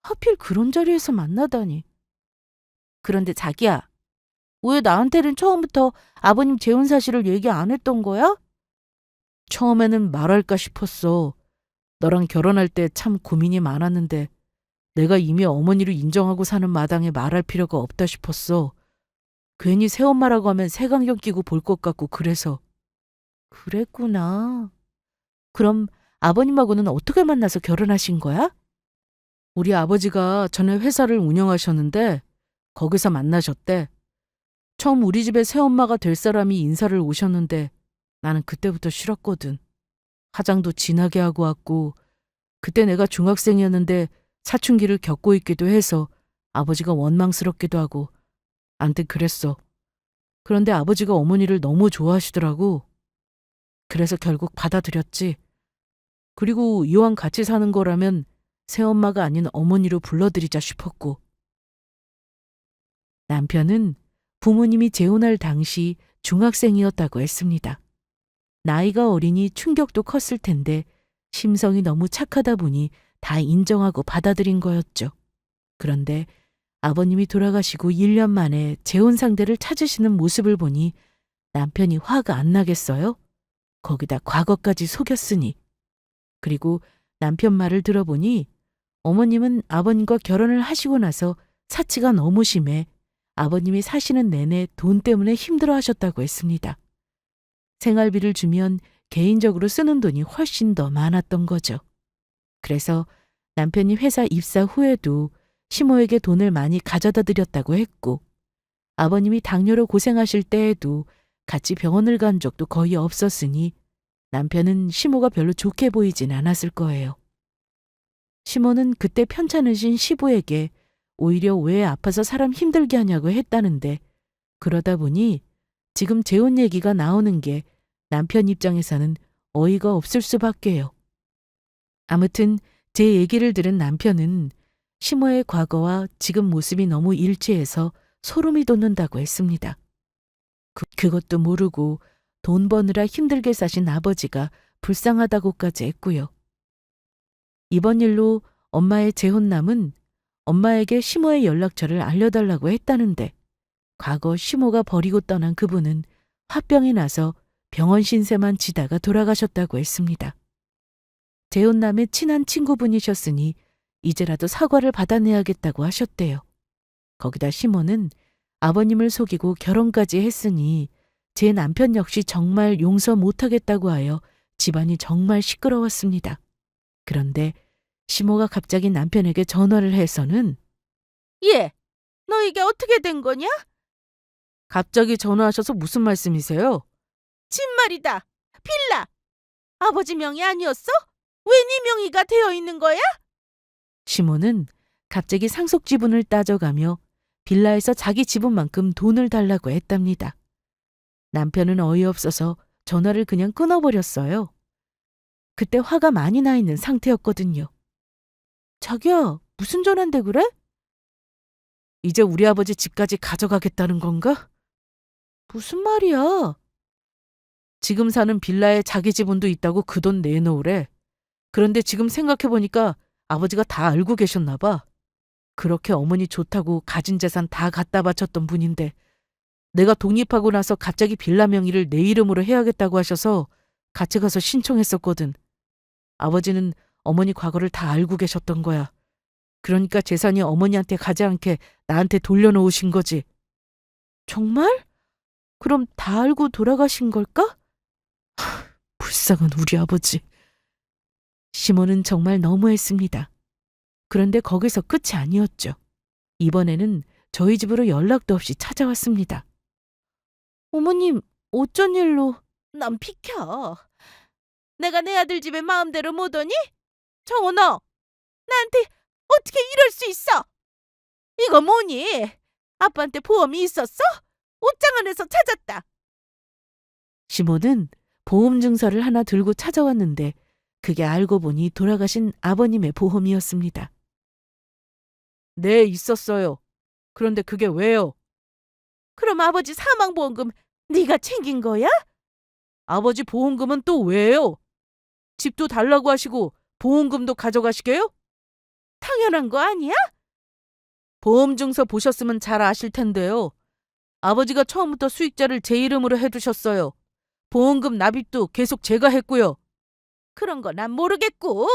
하필 그런 자리에서 만나다니. 그런데 자기야, 왜 나한테는 처음부터 아버님 재혼 사실을 얘기 안 했던 거야? 처음에는 말할까 싶었어. 너랑 결혼할 때 참 고민이 많았는데 내가 이미 어머니로 인정하고 사는 마당에 말할 필요가 없다 싶었어. 괜히 새엄마라고 하면 색안경 끼고 볼 것 같고 그래서. 그랬구나. 그럼 아버님하고는 어떻게 만나서 결혼하신 거야? 우리 아버지가 전에 회사를 운영하셨는데 거기서 만나셨대. 처음 우리 집에 새엄마가 될 사람이 인사를 오셨는데 나는 그때부터 싫었거든. 화장도 진하게 하고 왔고 그때 내가 중학생이었는데 사춘기를 겪고 있기도 해서 아버지가 원망스럽기도 하고 암튼 그랬어. 그런데 아버지가 어머니를 너무 좋아하시더라고. 그래서 결국 받아들였지. 그리고 이왕 같이 사는 거라면 새엄마가 아닌 어머니로 불러드리자 싶었고. 남편은 부모님이 재혼할 당시 중학생이었다고 했습니다. 나이가 어리니 충격도 컸을 텐데 심성이 너무 착하다 보니 다 인정하고 받아들인 거였죠. 그런데 아버님이 돌아가시고 1년 만에 재혼 상대를 찾으시는 모습을 보니 남편이 화가 안 나겠어요? 거기다 과거까지 속였으니. 그리고 남편 말을 들어보니 어머님은 아버님과 결혼을 하시고 나서 사치가 너무 심해 아버님이 사시는 내내 돈 때문에 힘들어 하셨다고 했습니다. 생활비를 주면 개인적으로 쓰는 돈이 훨씬 더 많았던 거죠. 그래서 남편이 회사 입사 후에도 시모에게 돈을 많이 가져다 드렸다고 했고 아버님이 당뇨로 고생하실 때에도 같이 병원을 간 적도 거의 없었으니 남편은 시모가 별로 좋게 보이진 않았을 거예요. 시모는 그때 편찮으신 시부에게 오히려 왜 아파서 사람 힘들게 하냐고 했다는데 그러다 보니 지금 재혼 얘기가 나오는 게 남편 입장에서는 어이가 없을 수밖에요. 아무튼 제 얘기를 들은 남편은 시모의 과거와 지금 모습이 너무 일치해서 소름이 돋는다고 했습니다. 그것도 모르고 돈 버느라 힘들게 사신 아버지가 불쌍하다고까지 했고요. 이번 일로 엄마의 재혼남은 엄마에게 시모의 연락처를 알려달라고 했다는데 과거 시모가 버리고 떠난 그분은 화병이 나서 병원 신세만 지다가 돌아가셨다고 했습니다. 재혼남의 친한 친구분이셨으니 이제라도 사과를 받아내야겠다고 하셨대요. 거기다 시모는 아버님을 속이고 결혼까지 했으니 제 남편 역시 정말 용서 못하겠다고 하여 집안이 정말 시끄러웠습니다. 그런데 시모가 갑자기 남편에게 전화를 해서는 예, 너 이게 어떻게 된 거냐? 갑자기 전화하셔서 무슨 말씀이세요? 진말이다. 빌라. 아버지 명의 아니었어? 왜 네 명의가 되어 있는 거야? 시모는 갑자기 상속 지분을 따져가며 빌라에서 자기 지분만큼 돈을 달라고 했답니다. 남편은 어이없어서 전화를 그냥 끊어버렸어요. 그때 화가 많이 나 있는 상태였거든요. 자기야, 무슨 전화인데 그래? 이제 우리 아버지 집까지 가져가겠다는 건가? 무슨 말이야? 지금 사는 빌라에 자기 지분도 있다고 그 돈 내놓으래. 그런데 지금 생각해보니까 아버지가 다 알고 계셨나 봐. 그렇게 어머니 좋다고 가진 재산 다 갖다 바쳤던 분인데 내가 독립하고 나서 갑자기 빌라 명의를 내 이름으로 해야겠다고 하셔서 같이 가서 신청했었거든. 아버지는 어머니 과거를 다 알고 계셨던 거야. 그러니까 재산이 어머니한테 가지 않게 나한테 돌려놓으신 거지. 정말? 그럼 다 알고 돌아가신 걸까? 불쌍한 우리 아버지. 시모는 정말 너무했습니다. 그런데 거기서 끝이 아니었죠. 이번에는 저희 집으로 연락도 없이 찾아왔습니다. 어머님, 어쩐 일로? 난 비켜. 내가 내 아들 집에 마음대로 못 오니? 정원아, 나한테 어떻게 이럴 수 있어? 이거 뭐니? 아빠한테 보험이 있었어? 옷장 안에서 찾았다. 시모는 보험 증서를 하나 들고 찾아왔는데 그게 알고 보니 돌아가신 아버님의 보험이었습니다. 네, 있었어요. 그런데 그게 왜요? 그럼 아버지 사망보험금 네가 챙긴 거야? 아버지 보험금은 또 왜요? 집도 달라고 하시고 보험금도 가져가시게요? 당연한 거 아니야? 보험증서 보셨으면 잘 아실 텐데요. 아버지가 처음부터 수익자를 제 이름으로 해두셨어요. 보험금 납입도 계속 제가 했고요. 그런 거 난 모르겠고.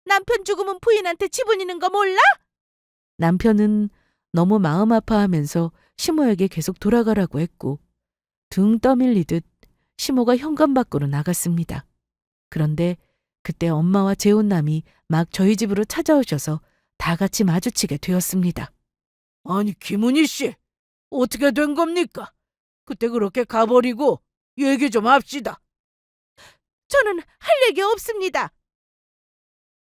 남편 죽으면 부인한테 지분 있는 거 몰라? 남편은 너무 마음 아파하면서 시모에게 계속 돌아가라고 했고 등 떠밀리듯 시모가 현관 밖으로 나갔습니다. 그런데 그때 엄마와 재혼남이 막 저희 집으로 찾아오셔서 다 같이 마주치게 되었습니다. 아니, 김은희 씨, 어떻게 된 겁니까? 그때 그렇게 가버리고 얘기 좀 합시다. 저는 할 얘기 없습니다.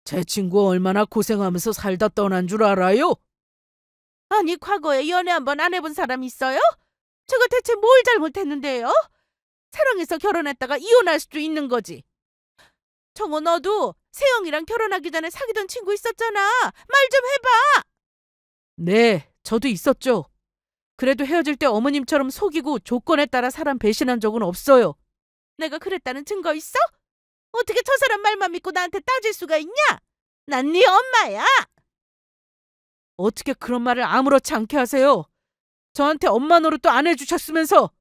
제 친구 얼마나 고생하면서 살다 떠난 줄 알아요? 아니, 과거에 연애 한번 안 해본 사람 있어요? 제가 대체 뭘 잘못했는데요? 사랑해서 결혼했다가 이혼할 수도 있는 거지. 정호, 너도 세영이랑 결혼하기 전에 사귀던 친구 있었잖아. 말 좀 해봐. 네, 저도 있었죠. 그래도 헤어질 때 어머님처럼 속이고 조건에 따라 사람 배신한 적은 없어요. 내가 그랬다는 증거 있어? 어떻게 저 사람 말만 믿고 나한테 따질 수가 있냐? 난 네 엄마야. 어떻게 그런 말을 아무렇지 않게 하세요? 저한테 엄마 노릇도 안 해주셨으면서.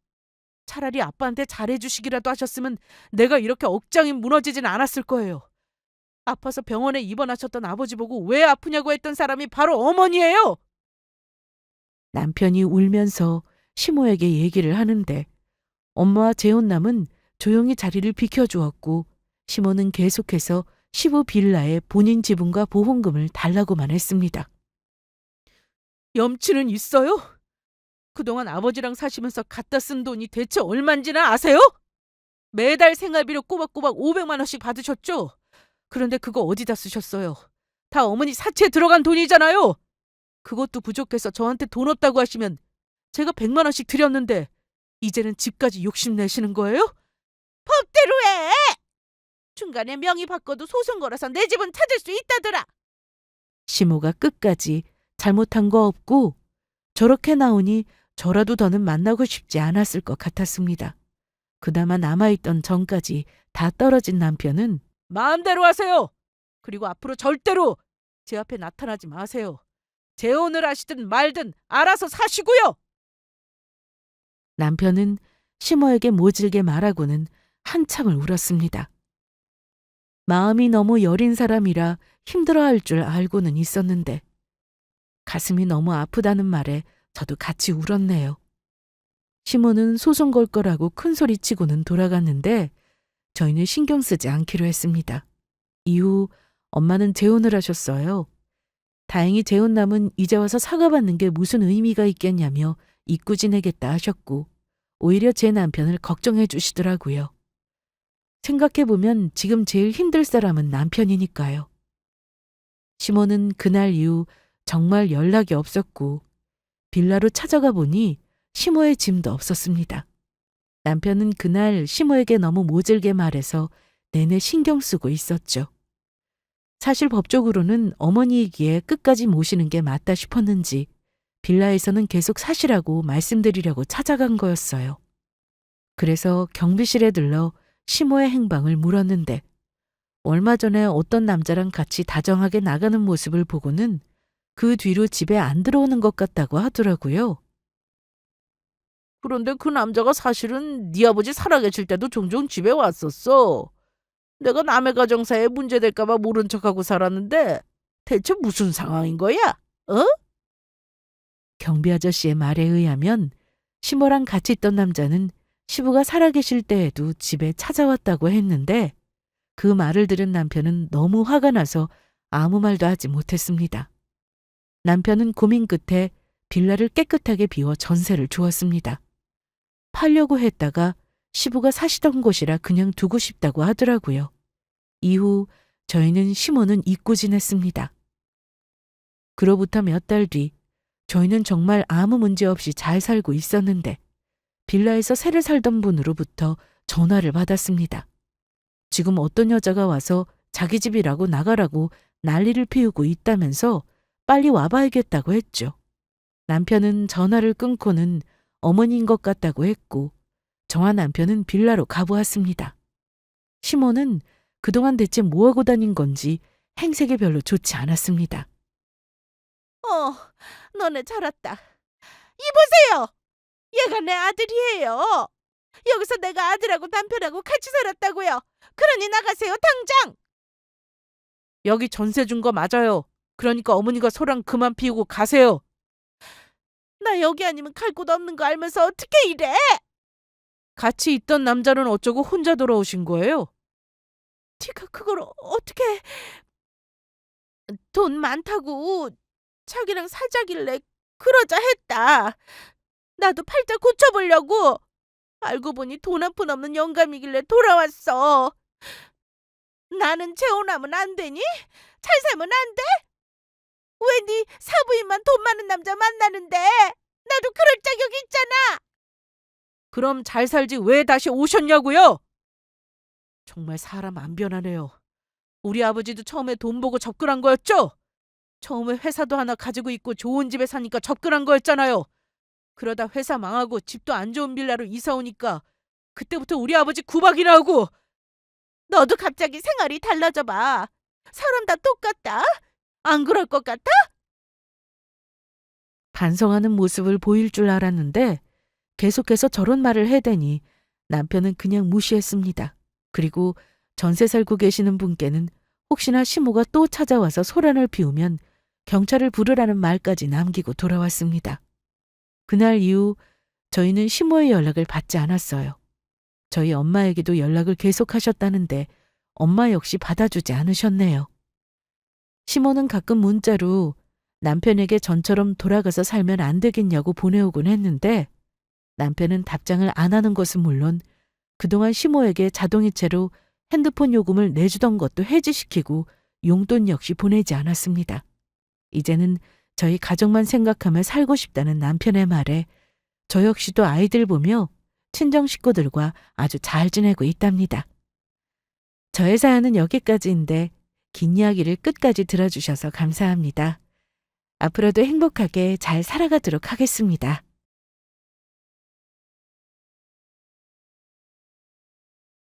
차라리 아빠한테 잘해주시기라도 하셨으면 내가 이렇게 억장이 무너지진 않았을 거예요. 아파서 병원에 입원하셨던 아버지 보고 왜 아프냐고 했던 사람이 바로 어머니예요. 남편이 울면서 시모에게 얘기를 하는데 엄마와 재혼남은 조용히 자리를 비켜주었고 시모는 계속해서 시부 빌라에 본인 지분과 보험금을 달라고만 했습니다. 염치는 있어요? 그동안 아버지랑 사시면서 갖다 쓴 돈이 대체 얼만지나 아세요? 매달 생활비로 꼬박꼬박 500만 원씩 받으셨죠? 그런데 그거 어디다 쓰셨어요? 다 어머니 사채에 들어간 돈이잖아요. 그것도 부족해서 저한테 돈 없다고 하시면 제가 100만 원씩 드렸는데 이제는 집까지 욕심내시는 거예요? 법대로 해! 중간에 명의 바꿔도 소송 걸어서 내 집은 찾을 수 있다더라. 시모가 끝까지 잘못한 거 없고 저렇게 나오니 저라도 더는 만나고 싶지 않았을 것 같았습니다. 그나마 남아있던 정까지 다 떨어진 남편은 마음대로 하세요. 그리고 앞으로 절대로 제 앞에 나타나지 마세요. 재혼을 하시든 말든 알아서 사시고요. 남편은 시모에게 모질게 말하고는 한참을 울었습니다. 마음이 너무 여린 사람이라 힘들어할 줄 알고는 있었는데 가슴이 너무 아프다는 말에 저도 같이 울었네요. 시모는 소송 걸 거라고 큰 소리치고는 돌아갔는데 저희는 신경 쓰지 않기로 했습니다. 이후 엄마는 재혼을 하셨어요. 다행히 재혼남은 이제 와서 사과받는 게 무슨 의미가 있겠냐며 잊고 지내겠다 하셨고 오히려 제 남편을 걱정해 주시더라고요. 생각해보면 지금 제일 힘들 사람은 남편이니까요. 시모는 그날 이후 정말 연락이 없었고 빌라로 찾아가 보니 시모의 짐도 없었습니다. 남편은 그날 시모에게 너무 모질게 말해서 내내 신경 쓰고 있었죠. 사실 법적으로는 어머니이기에 끝까지 모시는 게 맞다 싶었는지 빌라에서는 계속 사시라고 말씀드리려고 찾아간 거였어요. 그래서 경비실에 들러 시모의 행방을 물었는데 얼마 전에 어떤 남자랑 같이 다정하게 나가는 모습을 보고는 그 뒤로 집에 안 들어오는 것 같다고 하더라고요. 그런데 그 남자가 사실은 네 아버지 살아계실 때도 종종 집에 왔었어. 내가 남의 가정사에 문제될까 봐 모른 척하고 살았는데 대체 무슨 상황인 거야? 어? 경비 아저씨의 말에 의하면 시모랑 같이 있던 남자는 시부가 살아계실 때에도 집에 찾아왔다고 했는데 그 말을 들은 남편은 너무 화가 나서 아무 말도 하지 못했습니다. 남편은 고민 끝에 빌라를 깨끗하게 비워 전세를 주었습니다. 팔려고 했다가 시부가 사시던 곳이라 그냥 두고 싶다고 하더라고요. 이후 저희는 시모는 잊고 지냈습니다. 그로부터 몇 달 뒤 저희는 정말 아무 문제 없이 잘 살고 있었는데 빌라에서 새를 살던 분으로부터 전화를 받았습니다. 지금 어떤 여자가 와서 자기 집이라고 나가라고 난리를 피우고 있다면서 빨리 와봐야겠다고 했죠. 남편은 전화를 끊고는 어머니인 것 같다고 했고 저와 남편은 빌라로 가보았습니다. 시모는 그동안 대체 뭐하고 다닌 건지 행색이 별로 좋지 않았습니다. 너네 잘 왔다. 이보세요. 얘가 내 아들이에요. 여기서 내가 아들하고 남편하고 같이 살았다고요. 그러니 나가세요, 당장. 여기 전세 준 거 맞아요. 그러니까 어머니가 소란 그만 피우고 가세요. 나 여기 아니면 갈 곳 없는 거 알면서 어떻게 이래? 같이 있던 남자는 어쩌고 혼자 돌아오신 거예요? 네가 그걸 어떻게... 돈 많다고 자기랑 사자길래 그러자 했다. 나도 팔자 고쳐보려고. 알고 보니 돈 한 푼 없는 영감이길래 돌아왔어. 나는 재혼하면 안 되니? 잘 살면 안 돼? 왜 네 사부인만 돈 많은 남자 만나는데? 나도 그럴 자격 있잖아. 그럼 잘 살지 왜 다시 오셨냐고요? 정말 사람 안 변하네요. 우리 아버지도 처음에 돈 보고 접근한 거였죠? 처음에 회사도 하나 가지고 있고 좋은 집에 사니까 접근한 거였잖아요. 그러다 회사 망하고 집도 안 좋은 빌라로 이사 오니까 그때부터 우리 아버지 구박이나 하고. 너도 갑자기 생활이 달라져 봐. 사람 다 똑같다? 안 그럴 것 같아? 반성하는 모습을 보일 줄 알았는데 계속해서 저런 말을 해대니 남편은 그냥 무시했습니다. 그리고 전세 살고 계시는 분께는 혹시나 시모가 또 찾아와서 소란을 피우면 경찰을 부르라는 말까지 남기고 돌아왔습니다. 그날 이후 저희는 시모의 연락을 받지 않았어요. 저희 엄마에게도 연락을 계속하셨다는데 엄마 역시 받아주지 않으셨네요. 시모는 가끔 문자로 남편에게 전처럼 돌아가서 살면 안 되겠냐고 보내오곤 했는데 남편은 답장을 안 하는 것은 물론 그동안 시모에게 자동이체로 핸드폰 요금을 내주던 것도 해지시키고 용돈 역시 보내지 않았습니다. 이제는 저희 가족만 생각하며 살고 싶다는 남편의 말에 저 역시도 아이들 보며 친정 식구들과 아주 잘 지내고 있답니다. 저의 사연은 여기까지인데 긴 이야기를 끝까지 들어주셔서 감사합니다. 앞으로도 행복하게 잘 살아가도록 하겠습니다.